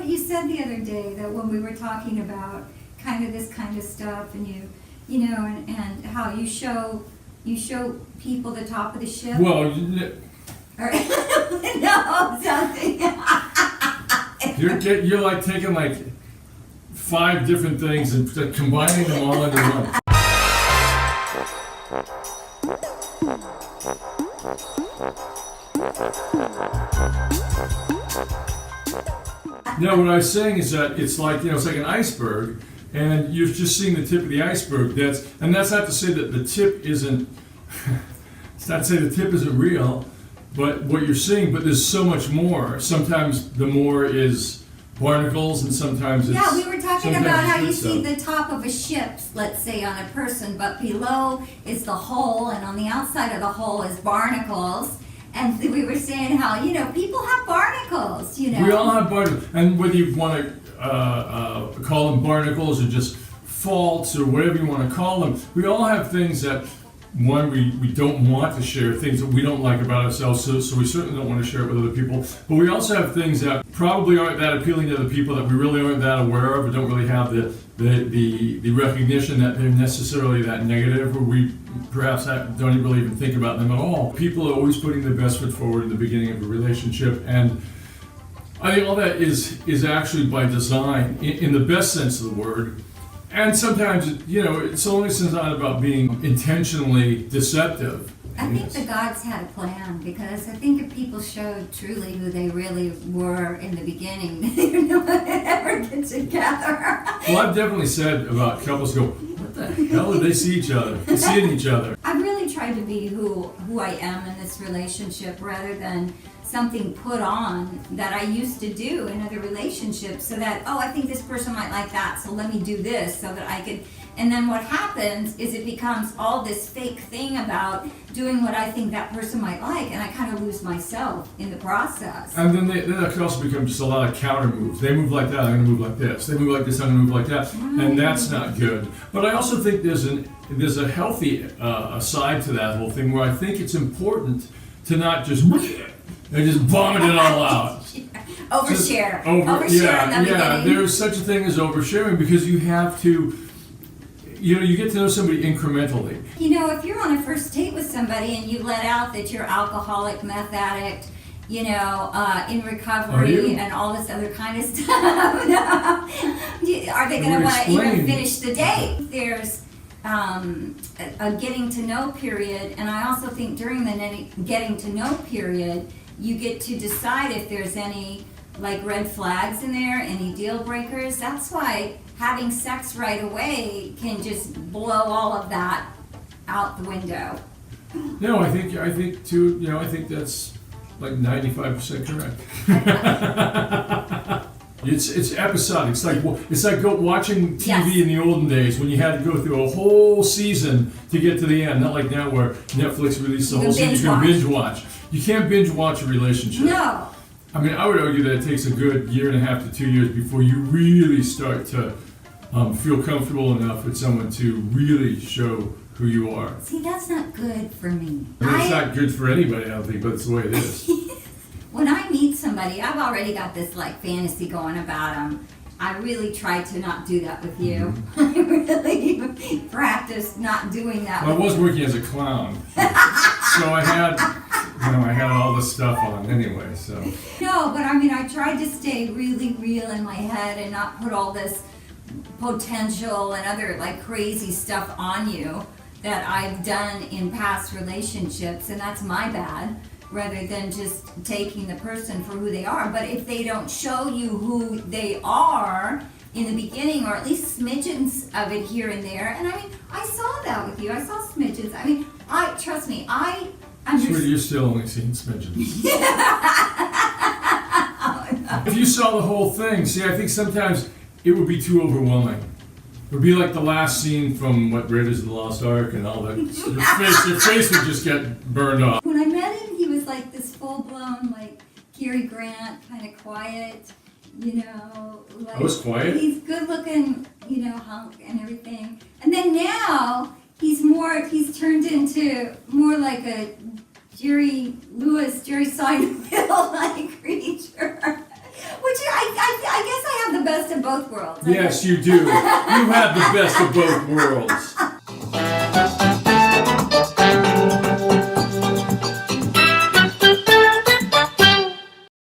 what you said the other day, that when we were talking about kind of this kind of stuff, and you know, and how you show people the top of the ship. Well, Or, no, something. you're like taking like 5 different things and combining them all into one. No, what I was saying is that it's like, it's like an iceberg, and you've just seen the tip of the iceberg. That's not to say that the tip isn't. It's not to say the tip isn't real, but what you're seeing. But there's so much more. Sometimes the more is barnacles, and sometimes it's. Yeah, we were talking about how you see the top of a ship, let's say, on a person, but below is the hull, and on the outside of the hull is barnacles. And we were saying how, people have barnacles, We all have barnacles. And whether you want to call them barnacles or just faults or whatever you want to call them, we all have things that, one, we don't want to share, things that we don't like about ourselves, so we certainly don't want to share it with other people. But we also have things that probably aren't that appealing to other people, that we really aren't that aware of, or don't really have the recognition that they're necessarily that negative, or we perhaps don't really even think about them at all. People are always putting their best foot forward in the beginning of a relationship, and I think all that is actually by design, in the best sense of the word. And sometimes, it's only not about being intentionally deceptive. I think the gods had a plan, because I think if people showed truly who they really were in the beginning, they would ever get together. Well, I've definitely said about couples go, what the hell did they see each other? Seeing each other. I've really tried to be who I am in this relationship, rather than something put on that I used to do in other relationships, so that, I think this person might like that, so let me do this so that I could. And then what happens is it becomes all this fake thing about doing what I think that person might like, and I kind of lose myself in the process. And then that could also become just a lot of counter moves. They move like that, I'm going to move like this. They move like this, I'm going to move like that. And that's not good. But I also think there's a healthy side to that whole thing, where I think it's important to not just vomit it all out. Overshare. Overshare. Yeah. There's such a thing as oversharing, because you have to. You get to know somebody incrementally. If you're on a first date with somebody and you let out that you're alcoholic, meth addict, in recovery and all this other kind of stuff, are they going to want to even finish the date? There's a getting to know period, and I also think during the getting to know period, you get to decide if there's any red flags in there, any deal breakers. That's why having sex right away can just blow all of that out the window. No, I think too. I think that's like 95% correct. It's episodic. It's like watching TV in the olden days, when you had to go through a whole season to get to the end. Not like now, where Netflix released the whole season. You can binge watch. You can't binge watch a relationship. No. I mean, I would argue that it takes a good 1.5 to 2 years before you really start to feel comfortable enough with someone to really show who you are. See, that's not good for me. It's not good for anybody, I don't think, but it's the way it is. When I meet somebody, I've already got this fantasy going about them. I really try to not do that with you. Mm-hmm. I really practice not doing that. Well, I was working as a clown, so I had all this stuff on anyway. So. No, but I tried to stay really real in my head and not put all this potential and other crazy stuff on you that I've done in past relationships, and that's my bad, rather than just taking the person for who they are. But if they don't show you who they are in the beginning, or at least smidgens of it here and there, and I saw that with you. I saw smidgens. Trust me, Sweetie, you're still only seeing smidgens. If you saw the whole thing, see, I think sometimes it would be too overwhelming. It would be like the last scene from Raiders of the Lost Ark, and all that. Your face would just get burned off. When I met him, he was like this full-blown, Cary Grant, kind of quiet, I was quiet? He's good-looking, hunk and everything. And then now, he's turned into more like a Jerry Seinfeld-like creature. Which I guess the best of both worlds. Yes, you do. You have the best of both worlds.